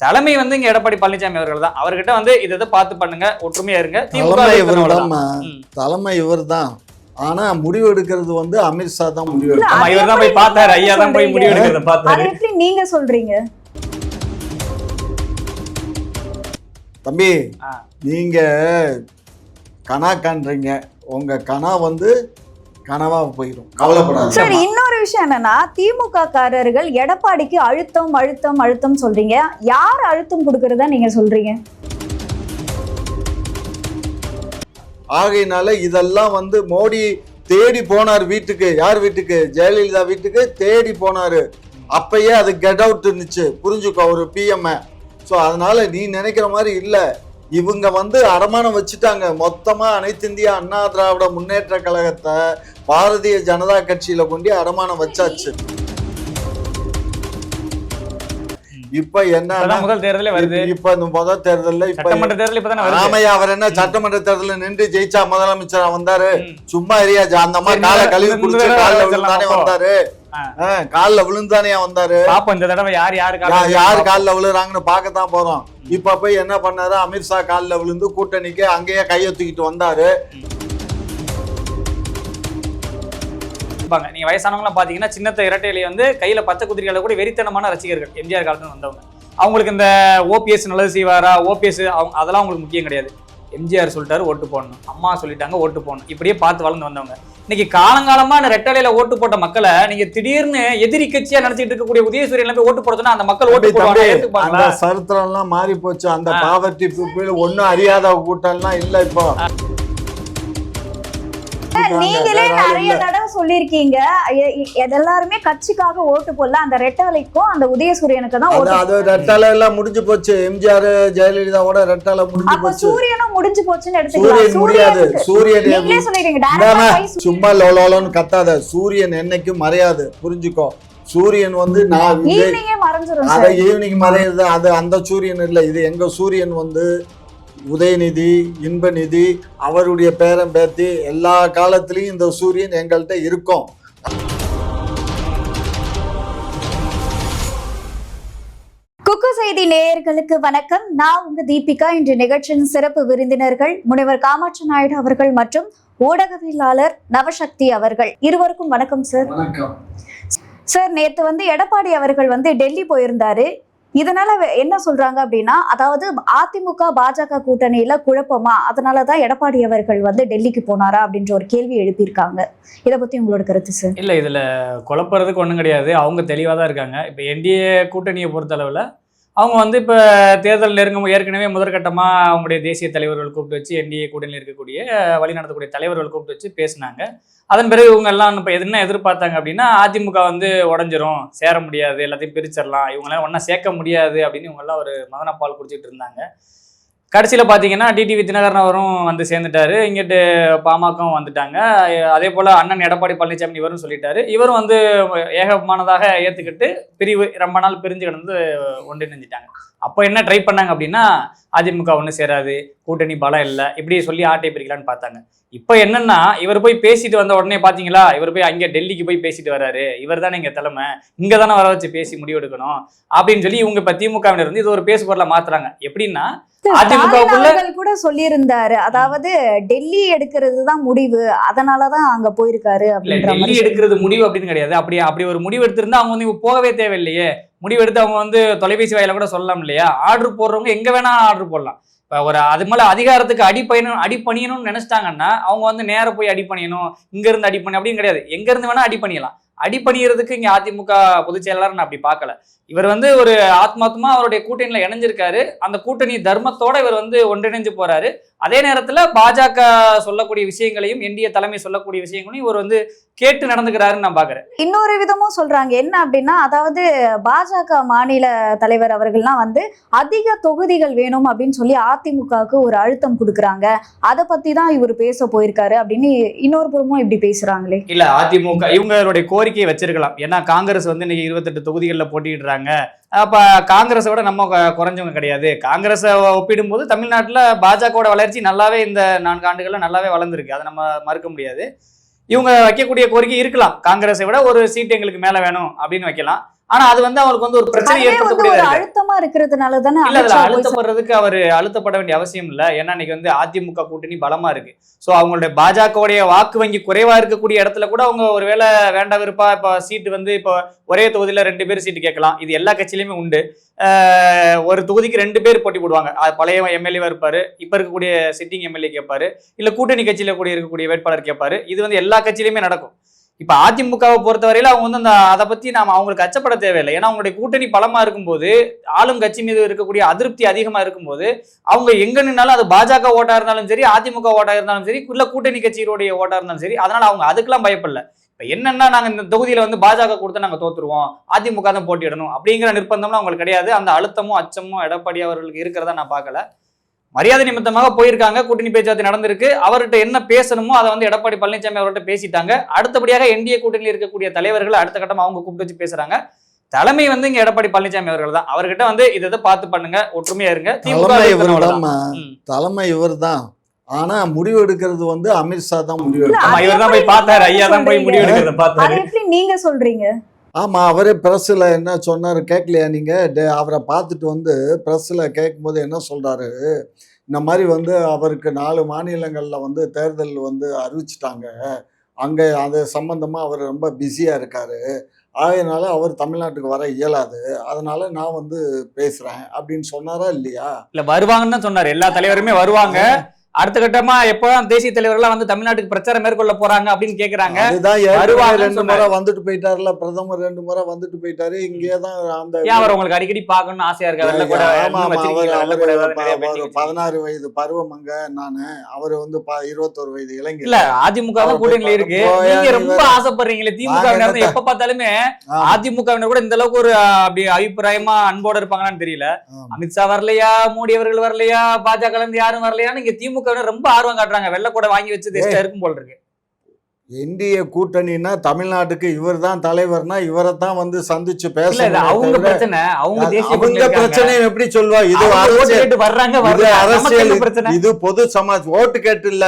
தலைமை வந்து இங்க எடப்பாடி பழனிசாமி அவர்கள் தான். அவர்கிட்ட வந்து இதை பார்த்து பண்ணுங்க, ஒற்றுமையா இருங்க. தலைமை இவர் தான். ஆனா முடிவு எடுக்கிறது வந்து அமித்ஷா தான் முடிவு இவர் தான் போய் பார்த்தாரு. ஐயா தான் போய் முடிவு எடுக்கிறத பார்த்தாரு. எப்படி நீங்க சொல்றீங்க தம்பி? நீங்க கனா காண்றீங்க, உங்க கனா வந்து கனவா போயிடும், கவலைப்படாது. சரி, இன்னொரு விஷயம் என்னன்னா, திமுக காரர்கள் எடப்பாடிக்கு அழுத்தம் அழுத்தம் அழுத்தம் சொல்றீங்க. யார் அழுத்தம் கொடுக்கறதா நீங்க சொல்றீங்க? ஆகையினால இதெல்லாம் வந்து மோடி தேடி போனார் வீட்டுக்கு. யார் வீட்டுக்கு? ஜெயலலிதா வீட்டுக்கு தேடி போனாரு. அப்பயே அது கெட் அவுட் இருந்துச்சு, புரிஞ்சுக்கோ, ஒரு பிஎம். ஸோ அதனால நீ நினைக்கிற மாதிரி இல்லை. இவங்க வந்து அடமானம் வச்சுட்டாங்க மொத்தமா. அனைத்து இந்திய அண்ணா திராவிட முன்னேற்ற கழகத்தை பாரதிய ஜனதா கட்சியில கொண்டு அடமானம் வச்சாச்சு. இப்ப என்ன முதல் தேர்தலே வருது. இப்ப இந்த முதல் தேர்தல்ல ஆமையா அவர் என்ன சட்டமன்ற தேர்தலில் நின்று ஜெயிச்சா முதலமைச்சரா வந்தாரு? சும்மா எரியா அந்த மாதிரி காலை கழுவி குடிச்சு காலில் விழுந்தானே வந்தாரு. காலில் விழுந்தானே வந்தாரு. யாரு காலில் விழுறாங்கன்னு பார்க்கத்தான் போறோம். இப்ப போய் என்ன பண்ணாரு? அமித்ஷா காலில் விழுந்து கூட்டணிக்கு அங்கேயே கையொத்திக்கிட்டு வந்தாரு. நீங்க வயசானவங்க பாத்தீங்கன்னா சின்னத்த இரட்டையில வந்து கையில பச்சை குதிரைகளை கூட வெறித்தனமான ரசிகர்கள் எம்ஜிஆர் காலத்துல வந்தவங்க. அவங்களுக்கு இந்த ஓபிஎஸ் நல்லது செய்வாரா, ஓபிஎஸ் அதெல்லாம் அவங்களுக்கு முக்கியம் கிடையாது. எம்ஜிஆர் சொல்லிட்டாரு ஓட்டு போடணும், அம்மா சொல்லிட்டாங்க ஓட்டு போடணும், இப்படியே பார்த்து வளர்ந்து வந்தவங்க. இன்னைக்கு காலங்காலமா ரெட்டலையில ஓட்டு போட்ட மக்களை நீங்க திடீர்னு எதிரி கட்சியா நினைச்சிட்டு இருக்கக்கூடிய உதயசூரியன் போய் ஓட்டு போட சொன்னா அந்த மக்கள் ஓட்டு போடுவாங்க. அந்த சரித்திரம் எல்லாம் மாறி போச்சு. அந்த பாவர்ட்டி பீப்புள் ஒன்னும் அறியாத கூட்டம் எல்லாம் இல்ல. இப்போ நீங்களே நிறைய தடவை சொல்லிருக்கீங்க, எல்லாருமே கட்சிக்காக ஓட்டு போடல, அந்த ரெட்டலைக்கும் அந்த உதயசூரியனுக்கு தான் ஓட்டு. அது ரெட்டலை எல்லாம் முடிஞ்சு போச்சு. எம்ஜிஆர் ஜெயலலிதாவோட ரெட்டலை முடிஞ்சு போச்சு. சூரியனும் முடிஞ்சு போச்சுன்னு எடுத்துக்கலாம். முடியாது. சூரியன் நீங்களே சொல்லிருக்கீங்க, சும்மா லோலோன்னு கத்தாத. சூரியன் என்னைக்கும் மறையாது, புரிஞ்சுக்கோ. சூரியன் வந்து நான் ஈவினிங் மறையுது, அது அந்த சூரியன் இல்லை. இது எங்க சூரியன் வந்து உதயநிதி, இன்பநிதி, அவருடைய பேரன் பேத்தி எல்லா காலத்திலையும் இந்த சூரியன் எங்கள்கிட்ட இருக்கும். குக்கு செய்தி நேயர்களுக்கு வணக்கம். நான் உங்க தீபிகா. இன்று நிகழ்ச்சியின் சிறப்பு விருந்தினர்கள் முனைவர் காமாட்சி நாயுடு அவர்கள் மற்றும் ஊடகவியலாளர் நவசக்தி அவர்கள். இருவருக்கும் வணக்கம் சார். வணக்கம் சார். நேற்று வந்து எடப்பாடி அவர்கள் வந்து டெல்லி போயிருந்தாரு. இதனால என்ன சொல்றாங்க அப்படின்னா, அதாவது அதிமுக பாஜக கூட்டணியில குழப்பமா, அதனாலதான் எடப்பாடி அவர்கள் வந்து டெல்லிக்கு போனாரா அப்படின்ற ஒரு கேள்வி எழுப்பியிருக்காங்க. இதை பத்தி உங்களோட கருத்து சார்? இல்ல, இதுல குழப்பறதுக்கு ஒண்ணும் கிடையாது. அவங்க தெளிவா தான் இருக்காங்க. இப்ப என்டிஏ கூட்டணியை பொறுத்த அளவுல அவங்க வந்து இப்போ தேர்தல் நெருங்கும் ஏற்கனவே முதற்கட்டமாக அவங்களுடைய தேசிய தலைவர்கள் கூப்பிட்டு வச்சு என்டிஏ கூட்டணியில் இருக்கக்கூடிய வழிநடத்தக்கூடிய தலைவர்கள் கூப்பிட்டு வச்சு பேசினாங்க. அதன் பிறகு இவங்க எல்லாம் இப்போ என்ன எதிர்பார்த்தாங்க அப்படின்னா, அதிமுக வந்து உடஞ்சிரும், சேர முடியாது, எல்லாத்தையும் பிரிச்சிடலாம், இவங்களாம் ஒன்றா சேர்க்க முடியாது அப்படின்னு இவங்கெல்லாம் ஒரு மதனப்பால் குடிச்சிட்டு இருந்தாங்க. கடைசியில் பார்த்தீங்கன்னா டிடிவி தினகரன் அவரும் வந்து சேர்ந்துட்டாரு, இங்கிட்டு பாமகவும் வந்துட்டாங்க. அதே போல் அண்ணன் எடப்பாடி பழனிசாமி இவரும் சொல்லிட்டாரு. இவரும் வந்து ஏகமானதாக ஏற்றுக்கிட்டு பிரிவு ரொம்ப நாள் பிரிஞ்சு கிடந்து ஒன்றிணைஞ்சிட்டாங்க. அப்போ என்ன ட்ரை பண்ணாங்க அப்படின்னா, அதிமுக ஒன்றும் சேராது, கூட்டணி பலம் இல்லை, இப்படி சொல்லி ஆட்டை பிரிக்கலான்னு பார்த்தாங்க. இப்போ என்னன்னா, இவர் போய் பேசிட்டு வந்த உடனே பார்த்தீங்களா, இவர் போய் அங்கே டெல்லிக்கு போய் பேசிட்டு வர்றாரு, இவர் தானே இங்கே தலைமை, இங்கே தானே வர வச்சு பேசி முடிவெடுக்கணும் அப்படின்னு சொல்லி இவங்க இப்போ திமுகவினர் வந்து இது ஒரு பேசு பொருளை மாத்துறாங்க. எப்படின்னா, கூட சொல்லியிருந்தாரு, அதாவது டெல்லி எடுக்கிறது தான் முடிவு, அதனாலதான் அங்க போயிருக்காரு. டெல்லி எடுக்கிறது முடிவு அப்படின்னு கிடையாது. அப்படி ஒரு முடிவு எடுத்திருந்தா அவங்க வந்து போகவே தேவையில்லையே. முடிவெடுத்து அவங்க வந்து தொலைபேசி வாயில கூட சொல்லலாம் இல்லையா? ஆர்டர் போடுறவங்க எங்க வேணா ஆர்டர் போடலாம். இப்போ ஒரு அது மேலே அதிகாரத்துக்கு அடிப்பணியணும்னு நினைச்சிட்டாங்கன்னா அவங்க வந்து நேரம் போய் அடிப்பணியணும், இங்கேருந்து அடிப்பணி அப்படின்னு கிடையாது. எங்கேருந்து வேணால் அடிப்பணியலாம். அடிப்பணியறதுக்கு இங்கே அதிமுக பொதுச் செயலாளர் நான் அப்படி பார்க்கல. இவர் வந்து ஒரு ஆத்மாத்மா அவருடைய கூட்டணியில் இணைஞ்சிருக்காரு. அந்த கூட்டணி தர்மத்தோட இவர் வந்து ஒன்றிணைஞ்சு போறாரு. அதே நேரத்தில் பாஜக சொல்லக்கூடிய விஷயங்களையும் என்டிஏ தலைமை சொல்லக்கூடிய விஷயங்களையும் இவர் வந்து கேட்டு நடந்துக்கிறாருன்னு நான் பார்க்குறேன். இன்னொரு விதமும் சொல்றாங்க என்ன அப்படின்னா, அதாவது பாஜக மாநில தலைவர் அவர்கள்லாம் வந்து அதிக தொகுதிகள் வேணும் அப்படின்னு சொல்லி அதிமுகவுக்கு ஒரு அழுத்தம் கொடுக்குறாங்க. அதை பத்தி தான் இவர் பேச போயிருக்காரு அப்படின்னு இன்னொரு புறமும் இப்படி பேசுறாங்களே. இல்ல, அதிமுக இவங்களுடைய கோரிக்கையை வச்சிருக்கலாம். ஏன்னா காங்கிரஸ் வந்து இன்னைக்கு 28 தொகுதிகளில் போட்டிடுறாங்க. அப்ப காங்கிரஸை விட நம்ம குறைஞ்சவங்க கிடையாது. காங்கிரஸை ஒப்பிடும்போது தமிழ்நாட்டில் பாஜகவோட வளர்ச்சி நல்லாவே இந்த 4 ஆண்டுகள்ல நல்லாவே வளர்ந்துருக்கு, அதை நம்ம மறுக்க முடியாது. இவங்க வைக்கக்கூடிய கோரிக்கை இருக்கலாம், காங்கிரஸை விட ஒரு சீட் எங்களுக்கு மேல வேணும் அப்படின்னு வைக்கலாம். ஆனா அது வந்து அவங்களுக்கு வந்து ஒரு பிரச்சனை அதுவே வந்து ஒரு ஏற்படுத்தக்கூடியது. அழுத்தமா இருக்கிறதுனால தானே இல்ல அதுல அமித்ஷா போய் அழுத்தப்படுறதுக்கு அவர் அழுத்தப்பட வேண்டிய அவசியம் இல்ல. ஏன்னா இன்னைக்கு வந்து அதிமுக கூட்டணி பலமா இருக்கு. சோ அவங்களுடைய பாஜகவுடைய வாக்கு வங்கி குறைவா இருக்கக்கூடிய இடத்துல கூட அவங்க ஒருவேளை வேண்டா விருப்பா இப்ப சீட்டு வந்து இப்போ ஒரே தொகுதியில 2 பேர் சீட்டு கேட்கலாம். இது எல்லா கட்சியிலுமே உண்டு. ஒரு தொகுதிக்கு 2 பேர் போட்டி போடுவாங்க. பழைய எம்எல்ஏவா இருப்பாரு, இப்ப இருக்கக்கூடிய சிட்டிங் எம்எல்ஏ கேட்பாரு, இல்ல கூட்டணி கட்சியில கூட இருக்கக்கூடிய வேட்பாளர் கேட்பாரு. இது வந்து எல்லா கட்சியிலுமே நடக்கும். இப்ப அதிமுகவை பொறுத்தவரையில அவங்க வந்து அதை பத்தி நாம அவங்களுக்கு அச்சப்பட தேவையில்லை. ஏன்னா அவங்களுடைய கூட்டணி பலமா இருக்கும்போது, ஆளும் கட்சி மீது இருக்கக்கூடிய அதிருப்தி அதிகமா இருக்கும்போது, அவங்க எங்க நின்னாலும் அது பாஜக ஓட்டா இருந்தாலும் சரி, அதிமுக ஓட்டா இருந்தாலும் சரி, இல்ல கூட்டணி கட்சியினுடைய ஓட்டா இருந்தாலும் சரி, அதனால அவங்க அதுக்கெல்லாம் பயப்படல. இப்ப என்னன்னா நாங்க இந்த தொகுதியில வந்து பாஜக கொடுத்து நாங்க தோத்துருவோம், அதிமுக தான் போட்டியிடணும் அப்படிங்கிற நிர்பந்தம்லாம் அவங்களுக்கு கிடையாது. அந்த அழுத்தமும் அச்சமும் எடப்பாடி அவர்களுக்கு இருக்கிறதா நான் பார்க்கல. மரியாதை நிமித்தமாக போயிருக்காங்க, கூட்டணி பேச்சுவார்த்தை நடந்திருக்கு. அவர்கிட்ட என்ன பேசணுமோ அதை வந்து எடப்பாடி பழனிசாமி அவர்கிட்ட பேசிட்டாங்க. அடுத்தபடியாக என்டிஏ கூட்டணியில் இருக்கக்கூடிய தலைவர்கள் அடுத்த கட்டம் அவங்க கூப்பிட்டு வச்சு பேசுறாங்க. தலைமை வந்து இங்க எடப்பாடி பழனிசாமி அவர்கள் தான். அவர்கிட்ட வந்து இதை பார்த்து பண்ணுங்க, ஒற்றுமையா இருங்க. தலைமை இவர் தான். ஆனா முடிவு எடுக்கிறது வந்து அமித்ஷா தான் முடிவு இவர் தான் போய் பார்த்தாரு. ஐயா தான் போய் முடிவு எடுக்கிறத பார்த்தாரு. எப்படி நீங்க சொல்றீங்க? ஆமா, அவரே பிரஸ்ல என்ன சொன்னாரு கேட்கலையா நீங்க? அவரை பார்த்துட்டு வந்து பிரஸ்ல கேட்கும் போது என்ன சொல்றாரு, இந்த மாதிரி வந்து அவருக்கு 4 மாநிலங்கள்ல வந்து தேர்தல் வந்து அறிவிச்சிட்டாங்க, அங்க அது சம்பந்தமா அவர் ரொம்ப பிஸியா இருக்காரு, அதனால அவர் தமிழ்நாட்டுக்கு வர இயலாது, அதனால நான் வந்து பேசுறேன் அப்படின்னு சொன்னாரா இல்லையா? இல்ல வருவாங்கன்னு தான் சொன்னாரு. எல்லா தலைவருமே வருவாங்க. அடுத்த கட்டமா எப்பதான் தேசிய தலைவர்கள்லாம் வந்து தமிழ்நாட்டுக்கு பிரச்சாரம் மேற்கொள்ள போறாங்க அப்படின்னு கேக்குறாங்க. அதுதான் 2 முறை வந்துட்டு போயிட்டாருல, பிரதமர் 2 முறை வந்துட்டு போயிட்டாரு. இங்கேதான் அந்த அவர் உங்களுக்கு அடிக்கடி பார்க்கணும்னு ஆசையா இருக்கு. 16 வயது பருவமங்க நானு, அவரு வந்து 21 வயது இளைஞர். இல்ல அதிமுக கூட்டணியில இருக்கு. நீங்க ரொம்ப ஆசைப்படுறீங்களே திமுக. எப்ப பார்த்தாலுமே அதிமுக கூட இந்த அளவுக்கு ஒரு அப்படி அபிப்பிராயமா அன்போட இருப்பாங்கன்னு தெரியல. அமித்ஷா வரலையா, மோடி அவர்கள் வரலையா, பாஜக இருந்து யாரும் வரலையா, நீங்க திமுக ரொம்ப ஆர்வம் காட்டுறாங்க. வெள்ள கூட வாங்கி வச்சு இருக்கும் போல இருக்கு. என்டிஏ கூட்டணினா தமிழ்நாட்டுக்கு இவர் தான் தலைவர்னா இவரை தான் வந்து சந்திச்சு பேசணும். அவங்க பிரச்சனை, அவங்க பிரச்சனை எப்படி சொல்வா? இது அரசியல், இது பொது சமாஜ். ஓட்டு கேட்டு இல்ல,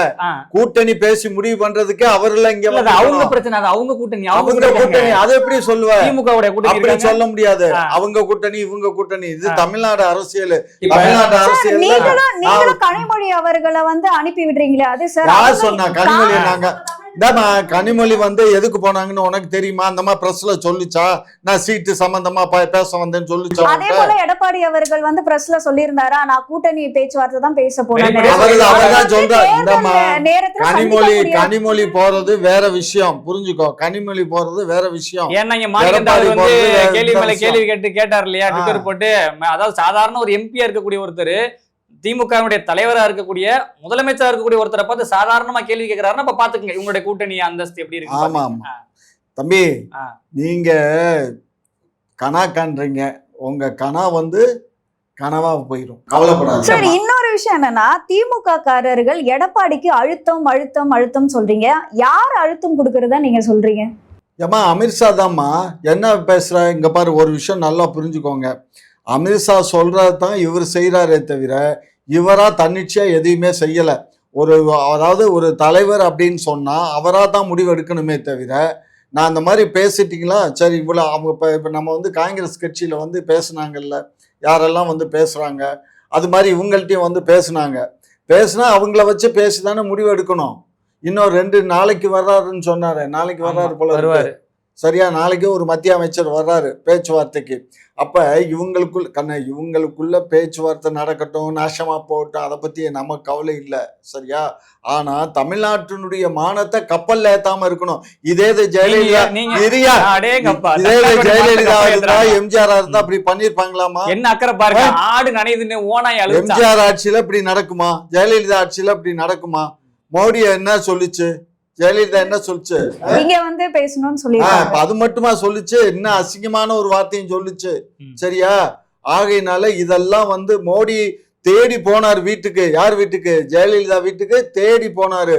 கூட்டணி பேசி முடிவு பண்றதுக்கு அவர்ல இங்க அவங்க பிரச்சனை. அது அவங்க கூட்டணி, அவங்க கூட்டணி. அதை எப்படி சொல்வா? திமுக அப்படி சொல்ல முடியாது. அவங்க கூட்டணி இவங்க கூட்டணி. இது தமிழ்நாடு அரசியல். தமிழ்நாடு அரசியல். நீங்களும் கனிமொழி அவர்களை வந்து அனுப்பி விடுறீங்களே, அது சார் யார் சொன்னா? கனிமொழி நாங்க கனிமொழி வந்து எதுக்கு போனாங்கன்னு உனக்கு தெரியுமா? அந்த மாதிரி பிரஸ்ல சொல்லிச்சா நான் சீட்டு சம்பந்தமா பேச வந்தேன்னு சொல்லிச்சா? அதே போல எடப்பாடி அவர்கள் வந்து பிரஸ்ல சொல்லியிருந்தாரா, நான் கூட்டணி பேச்சுவார்த்தை தான் பேச போறேன். அவர்தான் சொல்றாரு. கனிமொழி போறது வேற விஷயம், புரிஞ்சுக்கோ. கனிமொழி போறது வேற விஷயம். ஏன்னா கேள்வி மேல கேள்வி கேட்டார் இல்லையா ட்விட்டர் போட்டு. அதாவது சாதாரண ஒரு எம்பியா இருக்கக்கூடிய ஒருத்தர், திமுகவுடைய தலைவரா இருக்கக்கூடிய, முதலமைச்சரா இருக்கக்கூடிய ஒருத்தரை பார்த்து சாதாரணமா கேள்வி கேட்கிறாருன்னா அப்ப பாத்துக்கங்க இவங்களுடைய கூட்டணி அந்தஸ்து எப்படி இருக்கு. ஆமா தம்பி, நீங்க கனா காண்றீங்க, உங்க கனா வந்து கனவா போயிடும், கவலைப்படாது. சரி, இன்னொரு விஷயம் என்னன்னா, திமுக காரர்கள் எடப்பாடிக்கு அழுத்தம் அழுத்தம் அழுத்தம் சொல்றீங்க. யார் அழுத்தம் கொடுக்கறதா நீங்க சொல்றீங்க? ஏமா அமித்ஷா தான்மா. என்ன பேசுற? இங்க பாரு, ஒரு விஷயம் நல்லா புரிஞ்சுக்கோங்க. அமித்ஷா சொல்றது தான் இவர் செய்யறாரே தவிர இவரா தன்னிச்சையா எதையுமே செய்யல. அதாவது ஒரு தலைவர் அப்படின்னு சொன்னா அவரா தான் முடிவு எடுக்கணுமே தவிர, நான் அந்த மாதிரி பேசிட்டீங்களா சரி இவ்வளோ அவங்க இப்போ நம்ம வந்து காங்கிரஸ் கட்சியில வந்து பேசுனாங்கல்ல, யாரெல்லாம் வந்து பேசுறாங்க, அது மாதிரி இவங்கள்ட்டையும் வந்து பேசுனா அவங்கள வச்சு பேசி தானே முடிவு எடுக்கணும். இன்னும் 2 நாளைக்கு வர்றாருன்னு சொன்னாரு. நாளைக்கு வர்றாரு போல வருவாரு. சரியா? நாளைக்கு ஒரு மத்திய அமைச்சர் வர்றாரு பேச்சுவார்த்தைக்கு. அப்ப இவங்களுக்குள்ள பேச்சுவார்த்தை நடக்கட்டும், நாசமா போகட்டும், அதை பத்தி நம்ம கவலை இல்லை. சரியா? ஆனா தமிழ்நாட்டினுடைய மானத்தை கப்பல்ல ஏத்தாம இருக்கணும். இதே ஜெயலலிதா இருந்தா, எம்ஜிஆர் இருந்தா அப்படி பண்ணிருப்பாங்களாமா? என்ன அக்கறை பாருங்க, ஆடு நனையுதுன்னு ஓனாய் அழுது. எம்ஜிஆர் ஆட்சியில இப்படி நடக்குமா? ஜெயலலிதா ஆட்சியில இப்படி நடக்குமா? மோடி என்ன சொல்லிச்சு? ஜெயலலிதா என்ன சொல்லுச்சு? நீங்க வந்து பேசணும்னு சொல்லி அது மட்டுமா சொல்லுச்சு? என்ன அசிங்கமான ஒரு வார்த்தையும் சொல்லுச்சு. சரியா? ஆகையினால இதெல்லாம் வந்து மோடி தேடி போனார் வீட்டுக்கு. யார் வீட்டுக்கு? ஜெயலலிதா வீட்டுக்கு தேடி போனாரு.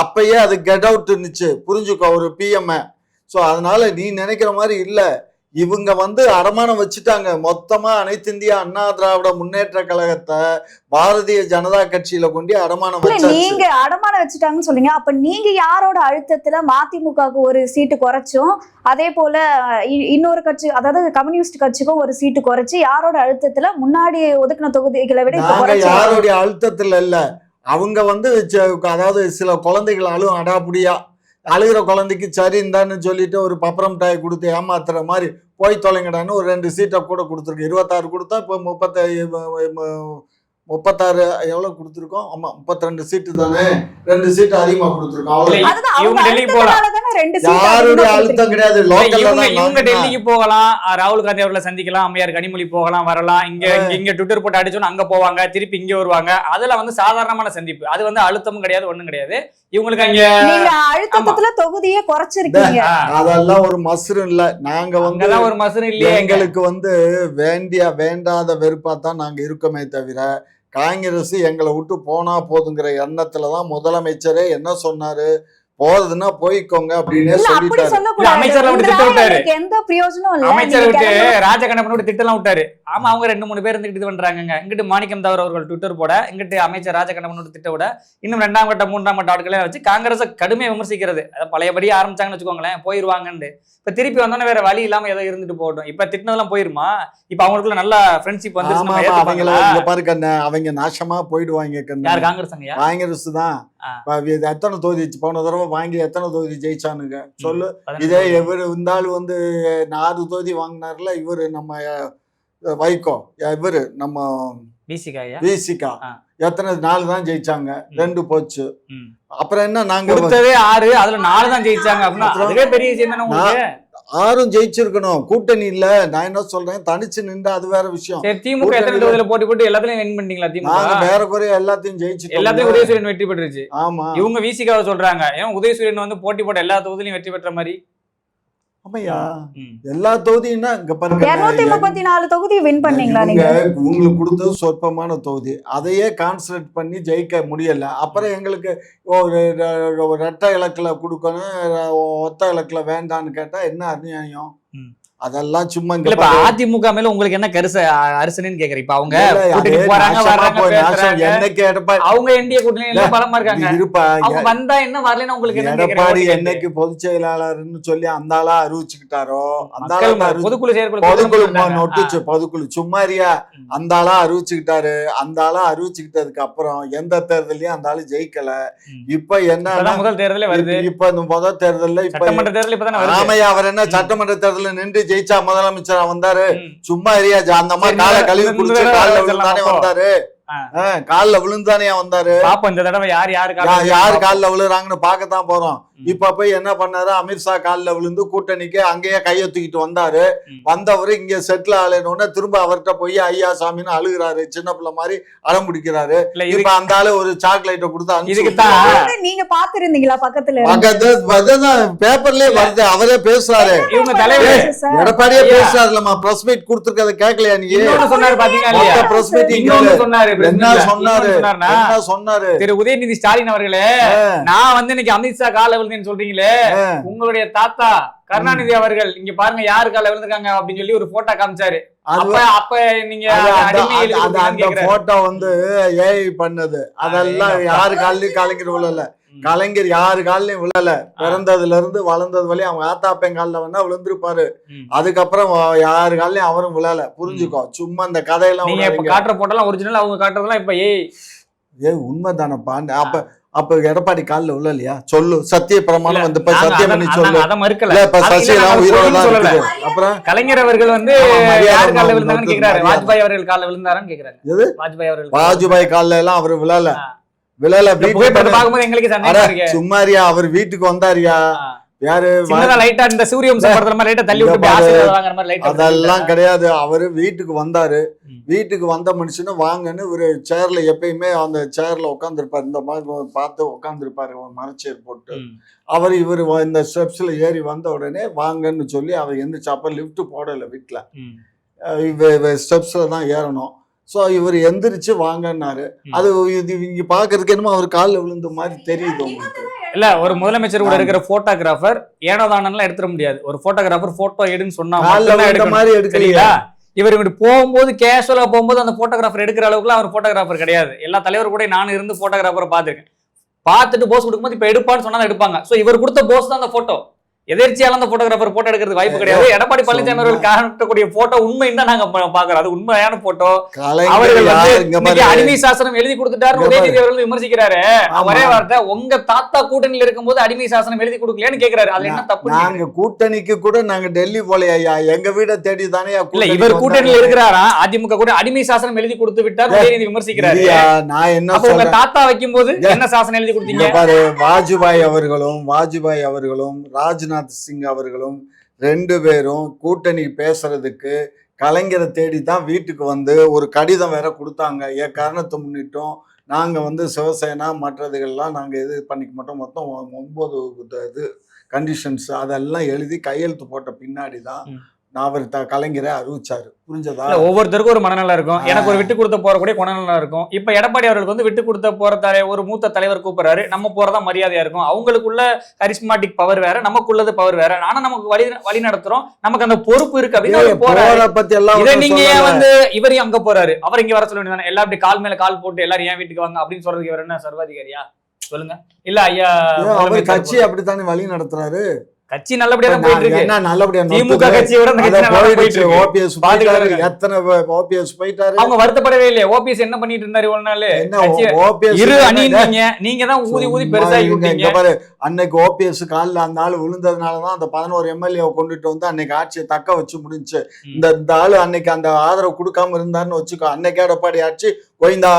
அப்பயே அது கெட் அவுட் இருந்துச்சு, புரிஞ்சுக்கோ, ஒரு பிஎம். ஸோ அதனால நீ நினைக்கிற மாதிரி இல்ல. இவங்க வந்து அடமானம் வச்சுட்டாங்க மொத்தமா. அனைத்து இந்திய அண்ணா திராவிட முன்னேற்ற கழகத்தை பாரதிய ஜனதா கட்சியில கொண்டு அடமானம் இல்ல வச்சாச்சு. நீங்க அடமானம் வச்சுட்டாங்கன்னு சொல்றீங்க. அப்ப நீங்க யாரோட அழுத்தத்துல மதிமுகவுக்கு ஒரு சீட்டு குறைச்சும், அதே போல இன்னொரு கட்சி அதாவது கம்யூனிஸ்ட் கட்சிக்கும் ஒரு சீட்டு குறைச்சு, யாரோட அழுத்தத்துல முன்னாடி ஒதுக்கின தொகுதிகளை விட இப்ப நாங்க குறைச்சு? யாருடைய அழுத்தத்துல இல்ல. அவங்க வந்து அதாவது சில குழந்தைகள் அழுவும் அடாபுடியா. அழுகிற குழந்தைக்கு சரிந்தான்னு சொல்லிட்டு ஒரு பப்பரம் மிட்டாய் கொடுத்து ஏமாத்துற மாதிரி போய் தொலைங்கடான்னு ஒரு 2 சீட்டை கூட கொடுத்துருக்கு. 26 கொடுத்தா இப்போ 36 எவ்வளவு கொடுத்துருக்கோம்? ஆமா 32 சீட்டு தானே, 2 சீட்டு அதிகமா கொடுத்துருக்கோம். அவ்வளவு. அதுதான் அவங்க இவங்க டெல்லிக்கு போகலாம். அழுத்தத்தாலதானே 2 சீட்டு யாருடைய அதிகமா அழுத்தம் கொடுத்திருக்கீங்க. கிடையாது. இவங்க லோக்கல் டெல்லிக்கு போகலாம், ராகுல் காந்தி அவர்களை சந்திக்கலாம், அம்மையார் கனிமொழி போகலாம் வரலாம், இங்க ட்விட்டர் போட்டு அடிச்சோன்னு அங்க போவாங்க, திருப்பி இங்க வருவாங்க. அதுல வந்து சாதாரணமான சந்திப்பு. அது வந்து அழுத்தமும் கிடையாது, ஒண்ணும் கிடையாது. இவங்களுக்கு அங்க நீங்க அழுத்தத்துல தொகுதியை குறைச்சிருக்கீங்க. அதெல்லாம் ஒரு மசுரு இல்ல. நாங்க வந்து அங்கதான் ஒரு மசூர் இல்லையே. எங்களுக்கு வந்து வேண்டாத வெறுப்பா தான் நாங்க இருக்கோமே தவிர, காங்கிரஸ் எங்களை விட்டு போனா போதுங்கிற எண்ணத்துலதான் முதலமைச்சரே என்ன சொன்னாரு, போறதுன்னா போய்க்கோங்க அப்படின்னு இல்ல அப்படி சொல்லிட்டாரு. சொல்லக்கூடாது. அமைச்சர்ல விட்டு திட்ட இதனால விட்டாரு. எனக்கு எந்த பிரயோஜனம் இல்ல. அமைச்சர் நீங்க விட்டு கிளம்புங்க. ராஜகண்ணப்பனோட திட்டலாம் விட்டாரு. ஆமா, அவங்க 2-3 பேர் இருந்துட்டு இது பண்றாங்க. இங்கிட்டு மாணிக்கம் தவிர அவர்கள் ட்விட்டர் போட, இங்கிட்டு அமைச்சர் ராஜகண்ணப்பனோட திட்ட விட, இன்னும் 2ஆம் கட்ட 3ஆம் கட்ட ஆட்களை வச்சு காங்கிரஸை கடுமையா விமர்சிக்கிறது. அதை பழையபடி ஆரம்பிச்சாங்கன்னு வச்சுக்கோங்களேன், போயிருவாங்கன்னு. இப்ப திருப்பி வந்தோன்னே வேற வழி இல்லாம ஏதோ இருந்துட்டு போகட்டும். இப்ப திட்டினதெல்லாம் போயிருமா? இப்ப அவங்களுக்குள்ள நல்ல ஃப்ரெண்ட்ஷிப் வந்து ஆமா அவங்கள இங்க பாரு கண்ணு, அவங்க நாசமா போயிடுவாங்க கண்ணு. யார் காங்கிரஸ் அங்கயா? காங்கிரஸ் தான். எத்தனை தொகுதி போன தடவை வாங்கி எத்தனை தொகுதி ஜெயிச்சானுங்க சொல்லு. 18 இதே இவரு இருந்தாலும் வந்து 6 தொகுதி வாங்கினார்ல இவரு, நம்ம வைகோ, இவரு நம்ம பிசிகாயா? விசிகா எத்தனை 4 தான் ஜெயிச்சாங்க, 2 போச்சு. அப்புறம் என்ன நாங்க கொடுத்ததே 6, அதுல 4 தான் ஜெயிச்சாங்க அப்படின்னா அதுவே பெரிய விஷயம் தானே உங்களுக்கு. 6ம் ஜெயிச்சிருக்கணும். கூட்டணி இல்ல. நான் என்ன சொல்றேன், தனிச்சு நின்று அது வேற விஷயம். சரி, திமுக எத்தனை தொகுதியில போட்டு எல்லாத்துலயும் வின் பண்ணீங்களா? நாங்க திமுக வேற குறைய எல்லாத்தையும் ஜெயிச்சுட்டோம். எல்லாத்தையும் உதயசூரியன் வெற்றி பெற்றுச்சு. ஆமா இவங்க விசிகாவை சொல்றாங்க, ஏன் உதயசூரியன் வந்து போட்டி போட்ட எல்லா தொகுதியிலும் வெற்றி பெற்ற மாதிரி. ஆமையா எல்லா தொகுதியும்னா இங்க பாருங்க, 234 தொகுதி வின் பண்ணீங்களா நீங்க? உங்களுக்கு கொடுத்தது சொற்பமான தொகுதி, அதையே கான்சன்ட்ரேட் பண்ணி ஜெயிக்க முடியல. அப்புறம் எங்களுக்கு ஒரு ரெட்டை இலக்குல கொடுக்கணும், ஒத்த இலக்குல வேண்டான்னு கேட்டா என்ன அநியாயம்? அதெல்லாம் சும்மா இங்க இல்ல. இப்ப அதிமுக மேல உங்களுக்கு என்ன அரசுன்னு கேக்குறேன். இப்ப அவங்க கூட்டணி போறாங்க, வர்றாங்க, பேசுறாங்க. என்னைக்கு எடப்பாடி அவங்க என்டிஏ கூட்டணியில பலமா இருக்காங்க. இருப்பா, அவங்க வந்தா என்ன, வரலன்னா உங்களுக்கு என்ன எடப்பாடி கேக்குறேன். என்னைக்கு பொதுச் செயலாளர்னு சொல்லி அந்த ஆளா அறிவிச்சுக்கிட்டாரோ, அந்த மக்கள் ஆளா பொதுக்குழு செயற்குழு பொதுக்குழு நொட்டுச்சு. பொதுக்குழு சும்மாரியா அந்த ஆளா அறிவிச்சுக்கிட்டாரு. அந்த ஆளா அறிவிச்சுக்கிட்டதுக்கு அப்புறம் எந்த தேர்தலையும் அந்த ஆளு ஜெயிக்கல. இப்ப என்ன முதல் தேர்தலே வருது. இப்ப இந்த முதல் தேர்தல்ல இப்ப சட்டமன்ற தேர்தல் இப்பதானே வருது. ராமையா அவர் என்ன சட்டமன்ற தேர்தல நின்று ஜெயிச்சா முதலமைச்சரா வந்தாரு? சும்மா ஏரியா அந்த மாதிரி காலை கழுவி குடிச்சு காலில் விழுந்தானே வந்தாரு. காலில் விழுந்தானே வந்தாரு. பாப்போம் இந்த தடவை யாரு யாரு காலில் விழுறாங்கன்னு பார்க்கத்தான் போறோம். இப்ப போய் என்ன பண்ணாரு, அமித்ஷா காலில் விழுந்து கூட்டணிக்கு அங்கேயே கையை தூக்கிட்டு வந்தாரு. வந்தவரு இங்க செட்டில் ஆகலன்னு திரும்ப அவர்கிட்ட போய் ஐயா சாமின்னு அழுகுறாரு, சின்ன பிள்ளை மாதிரி அடம் பிடிக்கிறாரு. இப்ப அந்த ஆளு ஒரு சாக்லேட்டை கொடுத்து நீங்க பாத்துருந்தீங்களா? பக்கத்துல பேப்பர்லயே வருது, அவரே பேசுறாரு. இவங்க தலைவர் எடப்பாடியே பேசுறாருலமா, பிரஸ் மீட் கொடுத்திருக்கதை கேட்கலையா நீ? சொன்னாரு பாத்தீங்களா? பிரஸ் மீட்டிங் சொன்னாரு. என்ன சொன்னாரு திரு உதயநிதி ஸ்டாலின் அவர்களே, நான் வந்து இன்னைக்கு அமித்ஷா கால சொல்றீங்களே, உங்களுடைய தாத்தா கருணாநிதி அவர்கள் இங்க பாருங்க யாரு கால விழுந்திருக்காங்க அப்படின்னு சொல்லி ஒரு போட்டோ காமிச்சாரு. அப்ப நீங்க அந்த போட்டோ வந்து ஏஐ பண்ணது. அதெல்லாம் யாரு காலையும் கலைஞர் விழல. கலைஞர் யாரு காலையும் விழல. பிறந்ததுல இருந்து வளர்ந்தது வரையும் அவங்க ஆத்தாப்பன் காலில் வேணா விழுந்திருப்பாரு. அதுக்கப்புறம் யாரு காலையும் அவரும் விழல. புரிஞ்சுக்கோ, சும்மா இந்த கதையெல்லாம் காட்டுற போட்டோலாம் ஒரிஜினல், அவங்க காட்டுறதெல்லாம் இப்ப உண்மைதானப்பா. அப்ப எடப்பாடி காலில் விழலையா? சொல்லு, சத்திய பிரமாணம் வந்து சத்தியம் பண்ணி சொல்லு. இப்ப சசிகலா உயிரோட தான் இருக்குது. அப்புறம் கலைஞர் அவர்கள் வந்து யார் காலில் விழுந்தாங்கன்னு கேக்குறாரு. வாஜ்பாய் அவர்கள் காலில் விழுந்தாரான்னு கேக்குறாங்க. வாஜ்பாய் காலில் எல்லாம் அவர் விழல. பார்க்கும்போது எங்களுக்கு சந்தேகமா இருக்கு. சும்மாரியா அவர் வீட்டுக்கு வந்தாரியா? யாரு லைட்டா இந்த சூரியவம்சம் படத்துல மாதிரி லைட்டா தள்ளி விட்டு ஆசீர்வாதம் வாங்குற மாதிரி லைட்டா அதெல்லாம் கிடையாது. அவரு வீட்டுக்கு வந்தாரு. வீட்டுக்கு வந்த மனுஷனு வாங்கன்னு ஒரு சேர்ல எப்பயுமே அந்த சேர்ல உட்காந்துருப்பாரு. இந்த மாதிரி பார்த்து உட்காந்துருப்பாரு மரச்சேர் போட்டு. இவரு இந்த ஸ்டெப்ஸ்ல ஏறி வந்த உடனே வாங்கன்னு சொல்லி அவர் எந்திரிச்சு, அப்ப லிப்ட் போடல வீட்டுல, ஸ்டெப்ஸ்ல தான் ஏறணும். ஸோ இவர் எந்திரிச்சு வாங்கன்னாரு. அது இங்க பாக்குறதுக்கு என்னமோ அவர் காலில் விழுந்த மாதிரி தெரியுது உங்களுக்கு. இல்ல ஒரு முதலமைச்சர் கூட இருக்கிற போட்டோகிராஃபர் ஏனோதானம்லாம் எடுத்துட முடியாது. ஒரு போட்டோகிராஃபர் போட்டோ எடுன்னு சொன்னா இந்த மாதிரி எடுக்கலையா? இவர் இப்படி போகும்போது கேஷுவலா போகும்போது அந்த போட்டோகிராஃபர் எடுக்கிற அளவுக்குலாம் அவர் போட்டோகிராஃபர் கிடையாது. எல்லா தலைவர் கூட நான் இருந்து போட்டோகிராஃபரை பார்த்துருக்கேன். பார்த்துட்டு போஸ் கொடுக்கும்போது இப்ப எடுப்பான்னு சொன்னா எடுப்பாங்க. சோ இவர் கொடுத்த போஸ் தான் அந்த போட்டோ. எதிர்ச்சியால அந்த போட்டோகிராஃபர் போட்டோ எடுக்கிறதுக்கு வாய்ப்பு கிடையாது. எடப்பாடி பழனிசாமி அவர்கள் காட்டக்கூடிய போட்டோ உண்மைன்னு தான் நாங்க பாக்குறோம். அது உண்மையான போட்டோ. அவர்கள் வந்து அடிமை சாசனம் எழுதி கொடுத்துட்டாரு உதயநிதி அவர்கள் விமர்சிக்கிறாரு. ஒரே வார்த்தை, உங்க தாத்தா கூட்டணியில் இருக்கும்போது அடிமை சாசனம் எழுதி கொடுக்கலன்னு கேக்குறாரு. அதுல என்ன தப்பு? நாங்க கூட்டணிக்கு கூட நாங்க டெல்லி போலையா, எங்க வீட தேடி தானே. இல்ல இவர் கூட்டணியில் இருக்கிறாரா? அதிமுக கூட அடிமை சாசனம் எழுதி கொடுத்து விட்டார் உதயநிதி விமர்சிக்கிறாரு. நான் என்ன உங்க தாத்தா வைக்கும் போது என்ன சாசனம் எழுதி கொடுத்தீங்க பாரு. வாஜ்பாய் அவர்களும் ராஜ்நாத் சிங் அவர்களும் 2 பேரும் கூட்டணி பேசுறதுக்கு கலைஞரை தேடி தான் வீட்டுக்கு வந்து ஒரு கடிதம் வேற கொடுத்தாங்க. என் காரணத்தை முன்னிட்டும் நாங்க வந்து சிவசேனா மற்றதுகள்லாம் நாங்க இது பண்ணிக்க மாட்டோம். மொத்தம் 9 இது கண்டிஷன்ஸ் அதெல்லாம் எழுதி கையெழுத்து போட்ட பின்னாடி தான் அவர் கலைஞரை அறிவிச்சாரு. புரிஞ்சதா? ஒவ்வொருத்தருக்கும் ஒரு மனநலம் இருக்கும். எனக்கு ஒரு விட்டு கொடுத்த போற கூட குணநலம் இருக்கும். இப்ப எடப்பாடி அவர்களுக்கு வந்து விட்டு கொடுத்த போற ஒரு மூத்த தலைவர் கூப்பிடுறாரு, நம்ம போறதா மரியாதையா இருக்கும். அவங்களுக்குள்ள கரிஸ்மாட்டிக் பவர் வேற, நமக்குள்ளது பவர் வேற. ஆனா நமக்கு வழி நடத்துறோம், நமக்கு அந்த பொறுப்பு இருக்கு அப்படின்னு போறாரு. இதை நீங்க வந்து இவரையும் அங்க போறாரு, அவர் இங்க வர சொல்ல வேண்டியதானே? எல்லாரும் இப்படி கால் மேல கால் போட்டு எல்லாரும் ஏன் வீட்டுக்கு வாங்க அப்படின்னு சொல்றதுக்கு இவர் என்ன சர்வாதிகாரியா? சொல்லுங்க. இல்ல ஐயா, அவர் கட்சி அப்படித்தானே வழி நடத்துறாரு. கட்சி நல்லபடியா தான் போயிட்டு இருக்கு. என்ன நல்லபடியா? திமுக கட்சியோட போயிடுச்சு. ஓபிஎஸ் பாத்துட்டாரு. எத்தனை ஓபிஎஸ் போயிட்டாரு. அவங்க வருத்தப்படவே இல்லையா? ஓபிஎஸ் என்ன பண்ணிட்டு இருந்தாரு ஒரு நாள்? இரு அணிங்க, நீங்க தான் ஊதி ஊதி பெருசா இங்க பாரு. அன்னைக்கு ஓபிஎஸ் காலில் அந்த ஆளு விழுந்ததுனாலதான் அந்த 11 எம்எல்ஏ கொண்டுட்டு வந்து அன்னைக்கு ஆட்சியை தக்க வச்சு முடிஞ்சு. இந்த ஆளு அன்னைக்கு அந்த ஆதரவு கொடுக்காம இருந்தாருன்னு வச்சுக்கோ, அன்னைக்கு எடப்பாடி ஆட்சி கோவிந்தா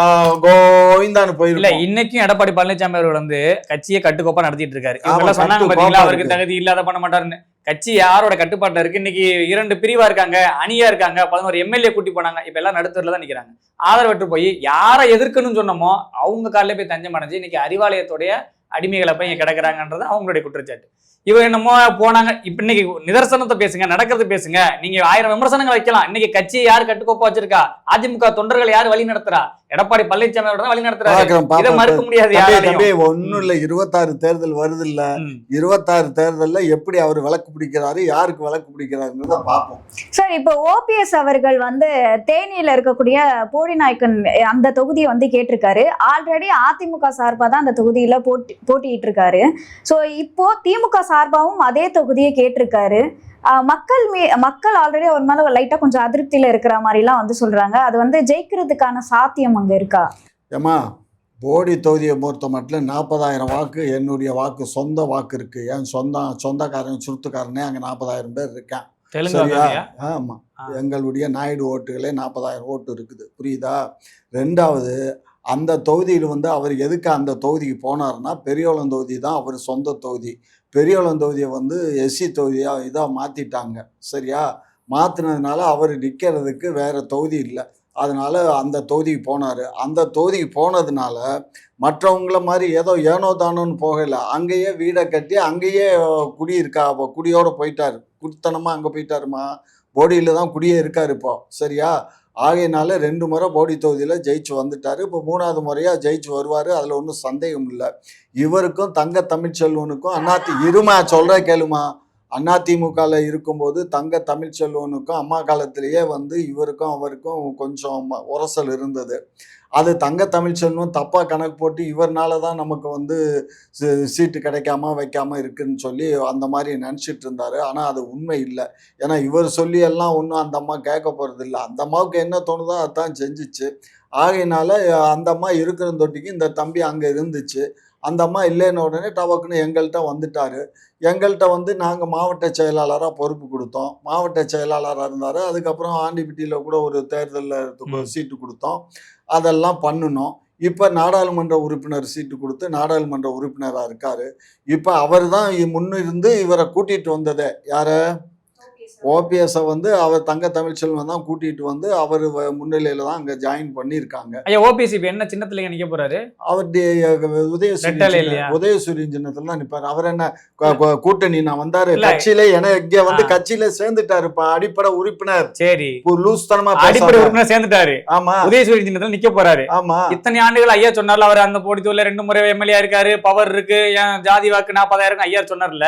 கோவிந்தான்னு போயிருக்கு. இன்னைக்கும் எடப்பாடி பழனிசாமி அவர்கள் வந்து கட்சியை கட்டுக்கோப்பா நடத்திட்டு இருக்காரு. சொன்னாங்க பாத்தீங்களா, அவருக்கு தகுதி இல்லாத பண்ண மாட்டாருன்னு. கட்சி யாரோட கட்டுப்பாட்டுல இருக்கு? இன்னைக்கு 2 பிரிவா இருக்காங்க, அணியா இருக்காங்க. 11 எம்எல்ஏ கூட்டி போனாங்க. இப்ப எல்லாம் நடுத்தூர்ல தான் நிக்கிறாங்க. ஆதரவற்று போய் யாரை எதிர்க்கணும்னு சொன்னமோ அவங்க காலில போய் தஞ்சம் அடைஞ்சு இன்னைக்கு அறிவாலயத்துடைய அடிமைகளை போய் இங்க கிடக்குறாங்கன்றது அவங்களுடைய குற்றச்சாட்டு. இவங்க என்னமோ போனாங்க. இப்ப இன்னைக்கு நிதர்சனத்தை பேசுங்க, நடக்கிறது பேசுங்க. நீங்க 1000 விமர்சனங்கள் வைக்கலாம். இன்னைக்கு கட்சியை யாரு கட்டுக்கோப்பா வச்சிருக்கா? அதிமுக தொண்டர்கள் யாரு வழி நடத்துறா? எடப்பாடி பழனிசாமி அவர்கள் வழி நடத்துறாரு. இதை மறுக்க முடியாது. ஒண்ணும் இல்ல, 26 தேர்தல் வருது இல்ல, 26 தேர்தல்ல எப்படி அவர் விளக்கு பிடிக்கிறாரு, யாருக்கு விளக்கு பிடிக்கிறாருன்னு பார்ப்போம். சார், இப்போ ஓபிஎஸ் அவர்கள் வந்து தேனியில இருக்கக்கூடிய போடிநாயக்கன் அந்த தொகுதியை வந்து கேட்டிருக்காரு. ஆல்ரெடி அதிமுக சார்பா தான் அந்த தொகுதியில போட்டிட்டு இருக்காரு. சோ இப்போ திமுக சார்பாவும் அதே தொகுதியை கேட்டிருக்காரு. மக்கள் ஆல்ரெடி ஒரு மேல லைட்டா கொஞ்சம் அதிருப்தியில இருக்கிற மாதிரி எல்லாம் வந்து சொல்றாங்க. அது வந்து ஜெயிக்கிறதுக்கான சாத்தியம் அங்க இருக்கா? ஏமா, போடி தொகுதியை பொறுத்த மட்டும் 40,000 வாக்கு என்னுடைய வாக்கு, சொந்த வாக்கு இருக்கு. என் சொந்தக்காரன் சுருத்துக்காரனே அங்க 40,000 பேர் இருக்கேன். ஆமா, எங்களுடைய நாயுடு ஓட்டுகளே 40,000 ஓட்டு இருக்குது. புரியுதா? 2வது, அந்த தொகுதியில் வந்து அவர் எதுக்கு அந்த தொகுதிக்கு போனார்னா, பெரியவளம் தொகுதி தான் அவர் சொந்த தொகுதி. பெரியவளம் தொகுதியை வந்து எஸ்சி தொகுதியாக இதாக மாற்றிட்டாங்க. சரியா? மாற்றினதுனால அவர் நிற்கிறதுக்கு வேறு தொகுதி இல்லை. அதனால் அந்த தொகுதிக்கு போனார். அந்த தொகுதிக்கு போனதுனால மற்றவங்கள மாதிரி ஏனோ தானோன்னு போகலை. அங்கேயே வீடை கட்டி அங்கேயே குடியோடு போயிட்டார். குடித்தனமாக அங்கே போயிட்டாருமா. போடியில் தான் குடியே இருக்கார் இப்போ. சரியா? ஆகையினால 2 முறை போடி தொகுதியில் ஜெயிச்சு வந்துட்டார். இப்போ 3வது முறையாக ஜெயிச்சு வருவார். அதில் ஒன்றும் சந்தேகம் இல்லை. இவருக்கும் தங்க தமிழ்ச்செல்வனுக்கும் இருமா சொல்கிற கேளுமா, அதிமுகவில் இருக்கும்போது தங்க தமிழ்ச்செல்வனுக்கும் அம்மா காலத்திலேயே வந்து இவருக்கும் அவருக்கும் கொஞ்சம் உரசல் இருந்தது. அது தங்க தமிழ்ச்செல்வன் தப்பாக கணக்கு போட்டு இவர்னால தான் நமக்கு வந்து சீட்டு கிடைக்காம வைக்காம இருக்குன்னு சொல்லி அந்த மாதிரி நினச்சிட்டு இருந்தார். ஆனால் அது உண்மை இல்லை. ஏன்னா இவர் சொல்லி எல்லாம் ஒன்றும் அந்த அம்மா கேட்க போகிறது இல்லை. அந்த அம்மாவுக்கு என்ன தோணுதோ அதான் செஞ்சிச்சு. ஆகையினால அந்த அம்மா இருக்கிற தொட்டிக்கு இந்த தம்பி அங்கே இருந்துச்சு. அந்த அம்மா இல்லைன்னு உடனே டவக்குன்னு எங்கள்கிட்ட வந்துட்டார். எங்கள்கிட்ட வந்து நாங்கள் மாவட்ட செயலாளராக பொறுப்பு கொடுத்தோம். மாவட்ட செயலாளராக இருந்தார். அதுக்கப்புறம் ஆண்டிப்பட்டியில் கூட ஒரு தேர்தலில் சீட்டு கொடுத்தோம். அதெல்லாம் பண்ணினோம். இப்போ நாடாளுமன்ற உறுப்பினர் சீட்டு கொடுத்து நாடாளுமன்ற உறுப்பினராக இருக்கார். இப்போ அவர் தான் முன்னிருந்து இவரை கூட்டிகிட்டு வந்ததே. யாரை? ஓபிஎஸ் வந்து அவர் தங்க தமிழ்ச்செல்வன் தான் கூட்டிட்டு வந்து அவர் முன்னிலையில தான் அங்க ஜாயின் பண்ணியிருக்காங்க. ஐயா ஓபிஎஸ் இப்ப என்ன சின்னத்துல நிக்க போறாரு? அவர் உதயசூரியன் சின்னத்துல தான் நிப்பாரு. அவர் என்ன கூட்டணி நான் வந்தாரு கட்சியில இங்க வந்து கட்சியில சேர்ந்துட்டாரு அடிப்படை உறுப்பினர். சரி, லூஸ் தனமா அடிப்படை உறுப்பினர் சேர்ந்துட்டாரு. ஆமா, உதயசூரியன் சின்னத்துல நிக்க போறாரு. ஆமா, இத்தனை ஆண்டுகள் ஐயா சொன்னார்ல, அவர் அந்த போட்டித்தூர்ல 2 முறை எம்எல்ஏ இருக்காரு, பவர் இருக்கு, என் ஜாதி வாக்கு 40,000 ஐயா சொன்னார்ல.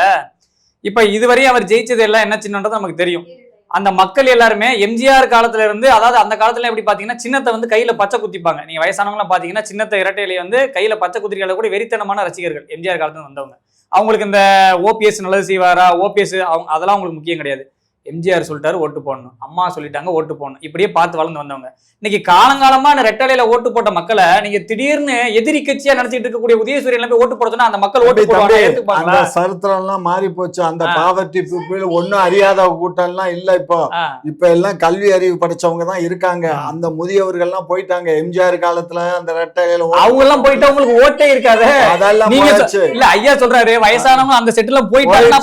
இப்ப இதுவரையும் அவர் ஜெயிச்சது எல்லாம் என்ன சின்னன்றது நமக்கு தெரியும். அந்த மக்கள் எல்லாருமே எம்ஜிஆர் காலத்துல இருந்து, அதாவது அந்த காலத்துல எப்படி பாத்தீங்கன்னா சின்னத்தை வந்து கையில பச்சை குத்திப்பாங்க. நீங்க வயசானவங்க பாத்தீங்கன்னா சின்னத்தை இரட்டையில வந்து கையில பச்சை குத்திரிகளை கூட வெறித்தனமான ரசிகர்கள் எம்ஜிஆர் காலத்துல வந்தவங்க. அவங்களுக்கு இந்த ஓபிஎஸ் நல்லது செய்வாரா, ஓபிஎஸ் அதெல்லாம் அவங்களுக்கு முக்கியம் கிடையாது. எம்ஜிஆர் சொல்லிட்டாரு ஓட்டு போடணும், அம்மா சொல்லிட்டாங்க ஓட்டு போடணும், இப்படியே பார்த்து வளர்ந்து வந்தவங்க. இன்னைக்கு காலங்காலமா ரெட்டலையில ஓட்டு போட்ட மக்களை நீங்க திடீர்னு எதிரி கட்சியா நடத்திட்டு இருக்கக்கூடிய உதயசூரியன் போய் ஓட்டு போட சொன்னா அந்த மக்கள் ஓட்டு போடுவாங்க. சரித்திரம் எல்லாம் மாறி போச்சு. அந்த பாவர்ட்டி பீப்புள் ஒன்னும் அறியாத கூட்டம் எல்லாம் இல்ல. இப்ப எல்லாம் கல்வி அறிவு படிச்சவங்க தான் இருக்காங்க. அந்த முதியவர்கள் எல்லாம் போயிட்டாங்க. எம்ஜிஆர் காலத்துல அந்த ரெட்டலையில அவங்க எல்லாம் போயிட்டு அவங்களுக்கு ஓட்டே இருக்காது. அதெல்லாம் இல்ல ஐயா சொல்றாரு வயசானவங்க அந்த செட்டுல போயிட்டாங்க,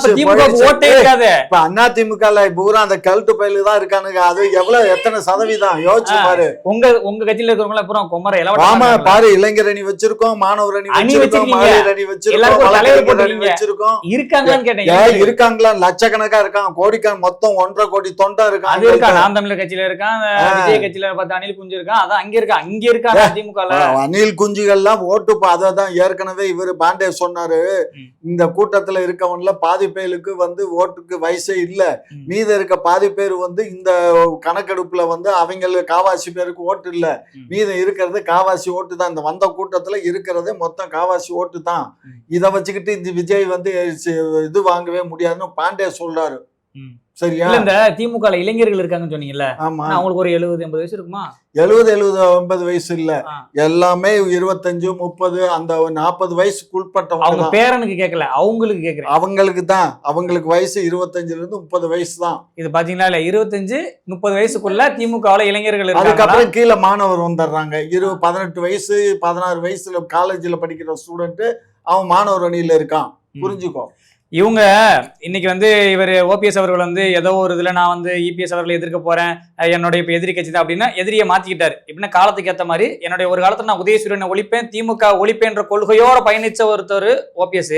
ஓட்டே இருக்காது. இப்ப அதிமுக பூரா அந்த கல்ட்டு பயிலு தான் இருக்கானுங்க. அது எவ்வளவு எத்தனை சதவீதம் யோசிச்சு பாரு. உங்க கட்சியில இருக்கிறவங்க அப்புறம் குமர ஆமா பாரு, இளைஞர் அணி வச்சிருக்கோம், மாணவர் அணி வச்சிருக்கோம், மகளிர் அணி வச்சிருக்கோம். இருக்காங்களான்னு கேட்டீங்க. இருக்காங்களா? லட்சக்கணக்கா இருக்கான், கோடிக்கணக்கு, மொத்தம் 1.5 கோடி தொண்டை இருக்கான். நாம் தமிழர் கட்சியில இருக்கான், விஜய் கட்சியில பார்த்து அணில் குஞ்சு இருக்கான். அதான் அங்க இருக்கா திமுக அணில் குஞ்சுகள்லாம் ஓட்டு. அதான் ஏற்கனவே இவரு பாண்டே சொன்னாரு, இந்த கூட்டத்துல இருக்கவன்ல பாதி பேருக்கு வந்து ஓட்டுக்கு வயசே இல்ல, மீத இருக்க பாதி பேர் வந்து இந்த கணக்கெடுப்புல வந்து அவங்களுக்கு காவாசி பேருக்கு ஓட்டு இல்ல, மீதம் இருக்கிறது காவாசி ஓட்டு தான். இந்த வந்த கூட்டத்துல இருக்கிறதே மொத்தம் காவாசி ஓட்டு தான். இத வச்சுக்கிட்டு இந்த விஜய் வந்து இது வாங்கவே முடியாதுன்னு பாண்டே சொல்றாரு. சரியா? இந்த திமுக இளைஞர்கள் இருக்காங்கன்னு சொன்னீங்கல்ல, அவங்களுக்கு ஒரு 70-80 வயசு இருக்குமா? 70-80 வயசு இல்ல, எல்லாமே 25-30 அந்த 40 வயசுக்கு உட்பட்டவங்க. அவங்க பேரனுக்கு கேட்கல, அவங்களுக்கு கேட்கிறேன். அவங்களுக்கு தான், அவங்களுக்கு வயசு 25-30 வயசு தான். இது பாத்தீங்களா இல்ல, 25-30 வயசுக்குள்ள திமுகவுல இளைஞர்கள். அதுக்கப்புறம் கீழே மாணவர் வந்துடுறாங்க. 18 வயசு 16 வயசுல காலேஜ்ல படிக்கிற ஸ்டூடெண்ட் அவன் மாணவர் அணியில இருக்கான். புரிஞ்சுக்கோ. இவங்க இன்னைக்கு வந்து இவர் ஓபிஎஸ் அவர்கள் வந்து ஏதோ ஒரு இதுல நான் வந்து இபிஎஸ் அவர்களை எதிர்க்க போறேன், என்னுடைய இப்ப எதிரி கட்சி தான் அப்படின்னா எதிரியை மாத்திக்கிட்டாரு. இப்படின்னா காலத்துக்கு ஏற்ற மாதிரி என்னுடைய ஒரு காலத்துல நான் உதயசூரியனை ஒழிப்பேன், திமுக ஒழிப்பேன்ற கொள்கையோட பயணிச்ச ஒருத்தர் ஓபிஎஸ்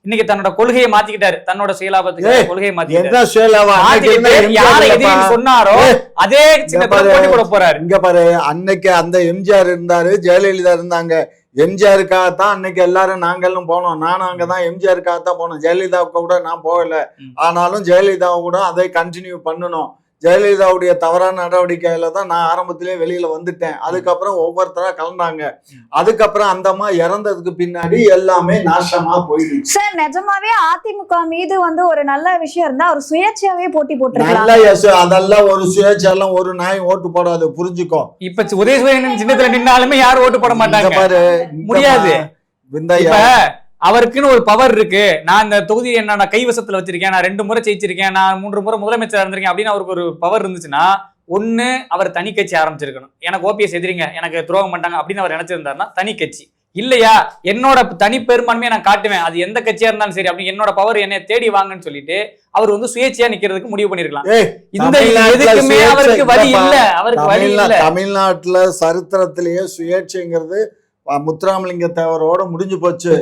இன்னைக்கு தன்னோட கொள்கையை மாத்திக்கிட்டாரு. தன்னோட சுயலாபத்துக்கு கொள்கையை மாத்திக்கிட்டாரு. யாரை எதிரி சொன்னாரோ அதே சின்னத்துல போட்டி போட போறாரு. இங்க பாரு, அன்னைக்கு அந்த எம்ஜிஆர் இருந்தாரு, ஜெயலலிதா இருந்தாங்க. எம்ஜிஆருக்காகத்தான் அன்னைக்கு எல்லாரும் நாங்களும் போனோம். நானும் அங்கதான் எம்ஜிஆருக்காகத்தான் போனோம். ஜெயலலிதாவுக்கு கூட நான் போகல. ஆனாலும் ஜெயலலிதாவை கூட அதை கண்டினியூ பண்ணணும். ஜெயலலிதாவுடைய தவறான நடவடிக்கையில தான் நான் ஆரம்பத்திலே வெளியில வந்துட்டேன். அதுக்கப்புறம் ஒவ்வொருத்தரா கலந்தாங்க. அதுக்கப்புறம் அந்த அம்மா இறந்ததுக்கு பின்னாடி எல்லாமே நாசமா போயிடுச்சு. சார் நிஜமாவே அதிமுக மீது வந்து ஒரு நல்ல விஷயம் இருந்தா அவர் சுயேட்சையாவே போட்டி போட்டுருக்கலாம். அதெல்லாம் ஒரு சுயேட்சையெல்லாம் ஒரு நாய் ஓட்டு போடாது, புரிஞ்சுக்கோ. இப்ப உதயசூரியன் சின்னத்துல நின்னாலுமே யாரும் ஓட்டு போட மாட்டாங்க. பாரு, முடியாது. அவருக்குன்னு ஒரு பவர் இருக்கு. நான் இந்த தொகுதியை என்ன கைவசத்துல வச்சிருக்கேன், நான் 2 முறை ஜெயிச்சிருக்கேன், நான் 3 முறை முதலமைச்சர் இருந்திருக்கேன் அப்படின்னு அவருக்கு ஒரு பவர் இருந்துச்சுன்னா, ஒண்ணு அவர் தனி கட்சி ஆரம்பிச்சிருக்கணும். எனக்கு ஓபிஎஸ் எதிரிங்க, எனக்கு துரோகம் பண்ணிட்டாங்க அப்படின்னு அவர் நினைச்சிருந்தாருன்னா தனி கட்சி. இல்லையா என்னோட தனி பெரும்பான்மையை நான் காட்டுவேன், அது எந்த கட்சியா இருந்தாலும் சரி அப்படின்னு என்னோட பவர் என்னை தேடி வாங்கன்னு சொல்லிட்டு அவர் வந்து சுயேட்சையா நிக்கிறதுக்கு முடிவு பண்ணிருக்கலாம். இந்த எதுக்குமே அவருக்கு வழி இல்ல, அவருக்கு வழி இல்ல. தமிழ்நாட்டுல சரித்திரத்திலேயே சுயேட்சைங்கிறது முத்துராமலிங்க தேவரோட முடிஞ்சு போச்சு.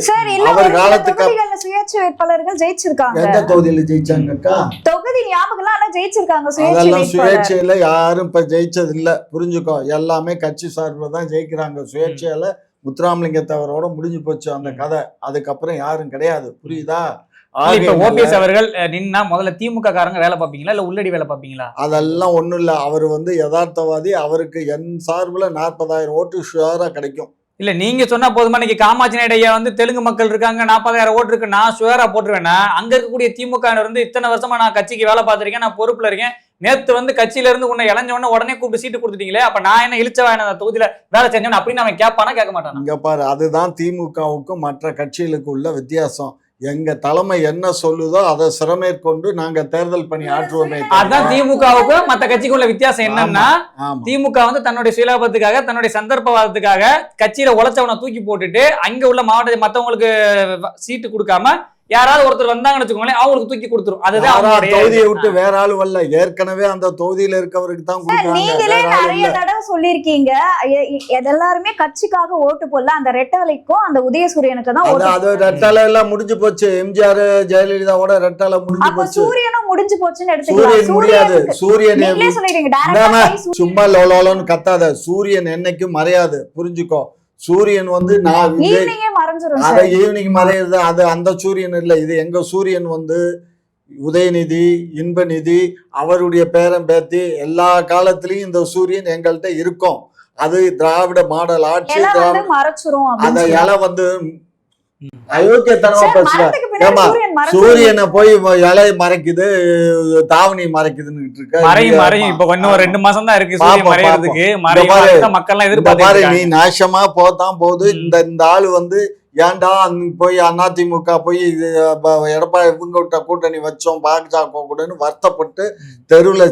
அவர் காலத்துக்கு சுயேட்சை வேட்பாளர்கள் ஜெயிச்சிருக்காங்க. எந்த தொகுதியில ஜெயிச்சாங்கக்கா? தொகுதி ஞாபகம் ஆனா ஜெயிச்சிருக்காங்க. அதெல்லாம் சுயேட்சையில யாரும் இப்ப ஜெயிச்சது இல்ல, புரிஞ்சுக்கோ. எல்லாமே கட்சி சார்பில் தான் ஜெயிக்கிறாங்க. சுயேட்சையில முத்துராமலிங்க தேவரோட முடிஞ்சு போச்சு அந்த கதை. அதுக்கப்புறம் யாரும் கிடையாது, புரியுதா? ஓபிஎஸ் அவர்கள் நின்னா முதல்ல திமுக காரங்க வேலை பார்ப்பீங்களா இல்ல உள்ளடி வேலை பார்ப்பீங்களா? அதெல்லாம் ஒண்ணும் இல்ல. அவர் வந்து யதார்த்தவாதி. அவருக்கு என் சார்பில் 40,000 ஓட்டு ஷுவரா கிடைக்கும். இல்ல நீங்க சொன்னா போதுமா? இன்னைக்கு காமாட்சி நாயுடு ஐயா வந்து தெலுங்கு மக்கள் இருக்காங்க, 40,000 ஓட்டு இருக்கு, நான் ஷுவரா போட்டுருவேன்னா அங்க இருக்கக்கூடிய திமுக வந்து இத்தனை வருஷமா நான் கட்சிக்கு வேலை பார்த்திருக்கேன், நான் பொறுப்புல இருக்கேன், நேத்து வந்து கட்சியில இருந்து உன்னை இளைஞ்சவன உடனே கூப்பிட்டு சீட்டு கொடுத்துட்டீங்களே, அப்ப நான் என்ன இழிச்சவா அந்த தொகுதியில வேலை செஞ்சேன்னு அப்படின்னு அவன் கேட்பானா கேட்க மாட்டான்? இங்க பாரு, அதுதான் திமுகவுக்கும் மற்ற கட்சிகளுக்கு உள்ள வித்தியாசம். எங்க தலைமை என்ன சொல்லுதோ அதை சிறமேற்கொண்டு நாங்க தேர்தல் பணி ஆற்றுவோமே. அதான் திமுகவுக்கும் மற்ற கட்சிக்குள்ள வித்தியாசம் என்னன்னா, திமுக வந்து தன்னுடைய சுயலாபத்துக்காக தன்னுடைய சந்தர்ப்பவாதத்துக்காக கட்சியில உழைச்சவனை தூக்கி போட்டுட்டு அங்க உள்ள மாவட்ட மத்தவங்களுக்கு சீட்டு கொடுக்காம யாராவது ஒருத்தர் வந்தாங்கன்னு வச்சுக்கோங்களேன் அவங்களுக்கு தூக்கி கொடுத்துரும். அதுதான் அவங்களுடைய தொகுதியை விட்டு வேற ஆளு வரல, ஏற்கனவே அந்த தொகுதியில இருக்கவருக்கு தான் நீங்களே கொடுக்குறாங்க. நிறைய தடவை சொல்லியிருக்கீங்க எல்லாருமே கட்சிக்காக ஓட்டு போடல, அந்த ரெட்டவலைக்கும் அந்த உதயசூரியனுக்கு தான் ஓட்டு. அது ரெட்டால எல்லாம் முடிஞ்சு போச்சு. எம்ஜிஆர் ஜெயலலிதாவோட ரெட்டால முடிஞ்சு அப்ப போச்சு. சூரியனும் முடிஞ்சு போச்சுன்னு சூரியன் எடுத்துக்கலாம். முடியாது. சூரியன் நீங்களே சொல்லிடுங்க இந்தாம்மா, டைரக்டா சும்மா லோலோன்னு கத்தாத. சூரியன் என்னைக்கும் மறையாது, புரிஞ்சுக்கோ. சூரியன் வந்து நான் ஈவினிங்கே மறைஞ்சிரும் அதை சார். ஈவினிங் மறையிறது, அது அந்த சூரியன் இல்லை. இது எங்க சூரியன் வந்து உதயநிதி, இன்பநிதி, அவருடைய பேரன் பேத்தி எல்லா காலத்திலயும் இந்த சூரியன் எங்கள்கிட்ட இருக்கும். அது திராவிட மாடல் ஆட்சி. இலை வந்து மறைச்சிரும் அந்த அப்படின்னு இலை வந்து அயோக்கியத்தனமா சார், பேசுற. மரத்துக்கு பின்னாடி ஏமா சூரியன் மறைச்சிரும். சூரியனை போய் இலை மறைக்குது, தாவணி மறைக்குதுன்னு இருக்க. மறையும். இப்ப இன்னும் 2 மாசம் தான் இருக்கு பாப்போம், சூரியன் மறையறதுக்கு. மக்கள் எல்லாம் இந்த மாதிரி நீ எதிர்பார்த்து நாசமா போதான் போகுது. இந்த ஆளு வந்து ஏன்டா போய் அதிமுக போய் எடப்பாடி இவங்க கூட்டணி வச்சோம் பாஜக கூடன்னு வருத்தப்பட்டு தெருவில்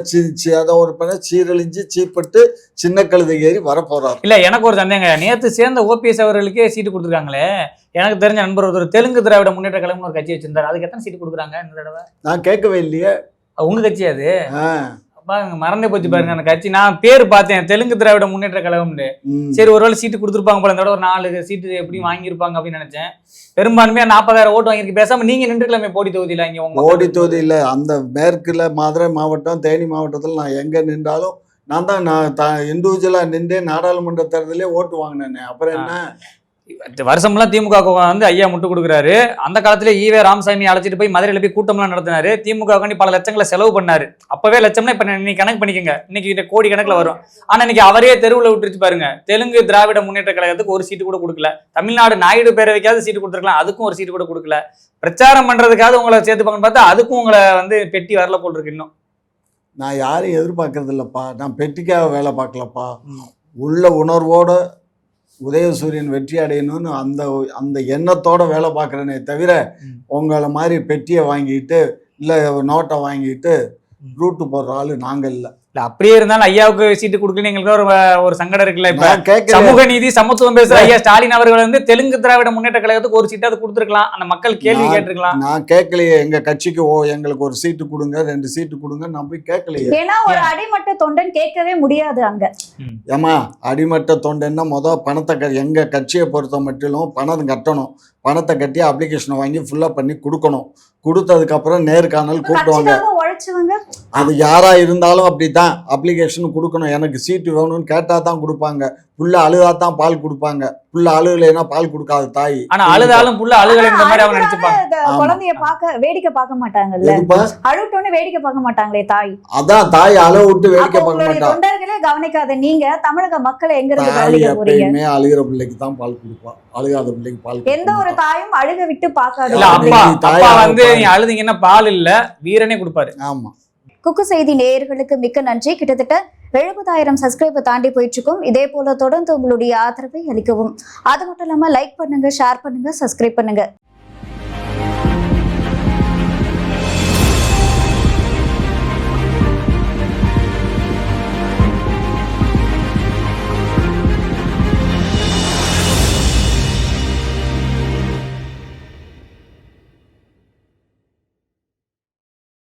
அதை ஒரு பண்ண சீரழிஞ்சு சீப்பட்டு சின்ன கழுதை ஏறி வரப்போறாரு. இல்ல எனக்கு ஒரு சந்தேகம், நேத்து சேர்ந்த ஓபிஎஸ் அவர்களுக்கே சீட்டு கொடுத்துருக்காங்களே. எனக்கு தெரிஞ்ச நண்பர் ஒருத்தர் தெலுங்கு திராவிட முன்னேற்ற கழகம்னு ஒரு கட்சி வச்சிருந்தாரு. அதுக்கு எத்தனை சீட்டு கொடுக்குறாங்க இந்த தடவை? நான் கேட்கவே இல்லையே. உங்க கட்சி அது? மறந்தே போச்சு பாருங்க அந்த கட்சி. நான் பேர் பார்த்தேன், தெலுங்கு திராவிட முன்னேற்ற கழகம்னு. சரி ஒருவேளை சீட்டு கொடுத்துருப்பாங்க போல, இந்த தடவை ஒரு 4 சீட்டு எப்படி வாங்கியிருப்பாங்க அப்படின்னு நினைச்சேன். பெரும்பான்மையா 40,000 ஓட்டு வாங்கியிருக்கு. பேசாம நீங்க நின்றுக்கலாமே போடி தொகுதியில. இங்க உங்க ஓடி தொகுதி இல்ல, அந்த மேற்குல மதுரை மாவட்டம் தேனி மாவட்டத்தில் நான் எங்க நின்றாலும் நான் தான் இண்டிவிஜுவலா நின்று நாடாளுமன்ற தேர்தலே ஓட்டு வாங்கினேன். அப்புறம் என்ன வருஷம்லாம் திமுக வந்து ஐயா முட்டு கொடுக்குறாரு. அந்த காலத்துல ஈவே ராமசாமி அழைச்சிட்டு போய் மதுரையில போய் கூட்டம்லாம் நடத்தினாரு. திமுக பல லட்சங்களை செலவு பண்ணாரு. அப்பவே லட்சம்னா இப்ப இன்னைக்கு கணக்கு பண்ணிக்கங்க, இன்னைக்கு கோடி கணக்குல வரும். ஆனா இன்னைக்கு அவரே தெருவில் விட்டுருச்சு பாருங்க. தெலுங்கு திராவிட முன்னேற்ற கழகத்துக்கு ஒரு சீட்டு கூட கொடுக்கல. தமிழ்நாடு நாயுடு பேரவைக்காவது சீட்டு கொடுத்துருக்கலாம், அதுக்கும் ஒரு சீட்டு கூட கொடுக்கல. பிரச்சாரம் பண்றதுக்காவது உங்களை சேர்த்துப்பாங்கன்னு பார்த்தா அதுக்கும் உங்களை வந்து பெட்டி வரல போல் இருக்கு. இன்னும் நான் யாரையும் எதிர்பார்க்கறது இல்லப்பா, நான் பெட்டிக்காக வேலை பார்க்கலப்பா. உள்ள உணர்வோட உதயசூரியன் வெற்றி அடையணும்னு அந்த எண்ணத்தோட வேலை பார்க்குறேனே தவிர உங்களை மாதிரி பெட்டியை வாங்கிட்டு இல்லை நோட்டை வாங்கிட்டு ரூட்டு போடுற ஆளு நாங்கள் இல்லை. அப்படியே இருந்தாலும் ஐயாவுக்கு சீட்டு கொடுக்கல எங்களுக்கு ஒரு சங்கடம் இருக்குல்ல. இப்ப சமூக சமூக நீதி சமத்துவம் பேசுற ஐயா ஸ்டாலின் அவர்கள் வந்து தெலுங்கு திராவிட முன்னேற்ற கழகத்துக்கு ஒரு சீட்டாவது கொடுத்துருக்கலாம். அந்த மக்கள் கேள்வி கேட்டிருக்கலாம். நான் கேட்கலையே, எங்க கட்சிக்கு எங்களுக்கு ஒரு சீட்டு கொடுங்க, 2 சீட்டு கொடுங்க, நான் போய் கேட்கலையே. ஏன்னா ஒரு அடிமட்ட தொண்டன் கேட்கவே முடியாது அங்க. ஏமா அடிமட்ட தொண்டன்னா பணத்தை எங்க கட்சியை பொறுத்த மட்டிலும் பணம் கட்டணும். பணத்தை கட்டி அப்ளிகேஷனை வாங்கி ஃபுல்லா பண்ணி கொடுக்கணும். கொடுத்ததுக்கு அப்புறம் நேர்காணல் கூப்பிடுவாங்க. அது யாரா இருந்தாலும் அப்படித்தான் அப்ளிகேஷன் கொடுக்கணும். எனக்கு சீட்டு வேணும்னு கேட்டா தான் கொடுப்பாங்க. புள்ள அழுதாதான் பால் கொடுப்பாங்க. புள்ள அழுகலைன்னா பால் கொடுக்காது தாய். ஆனா அழுதாலும் புள்ள அழுகலை இந்த மாதிரி அவங்க நினைச்சுப்பாங்க. குழந்தைய வேடிக்கை பார்க்க மாட்டாங்கல்ல, அழுட்டோன்னு வேடிக்கை பார்க்க மாட்டாங்களே தாய். அதான் தாய் அழ விட்டு வேடிக்கை பார்க்க மாட்டாங்க. தொண்டர்களே கவனிக்காத நீங்க தமிழக மக்களை எங்க இருந்து கவனிக்க போறீங்க? எப்பயுமே அழுகிற பிள்ளைக்கு தான் பால் கொடுப்பா, அழுகாத பிள்ளைக்கு பால். எந்த ஒரு தாயும் அழுக விட்டு பார்க்காது. அப்பா வந்து நீங்க அழுதீங்கன்னா பால் இல்ல வீரனே கொடுப்பாரு. ஆமா. குக்கு செய்தி நேயர்களுக்கு மிக்க நன்றி. கிட்டத்தட்ட 70,000 சப்ஸ்கிரைபர் தாண்டி போயிட்டு இருக்கும். இதே போல தொடர்ந்து உங்களுடைய ஆதரவை அளிக்கவும். அது மட்டும் இல்லாம லைக் பண்ணுங்க, ஷேர் பண்ணுங்க, சப்ஸ்கிரைப் பண்ணுங்க.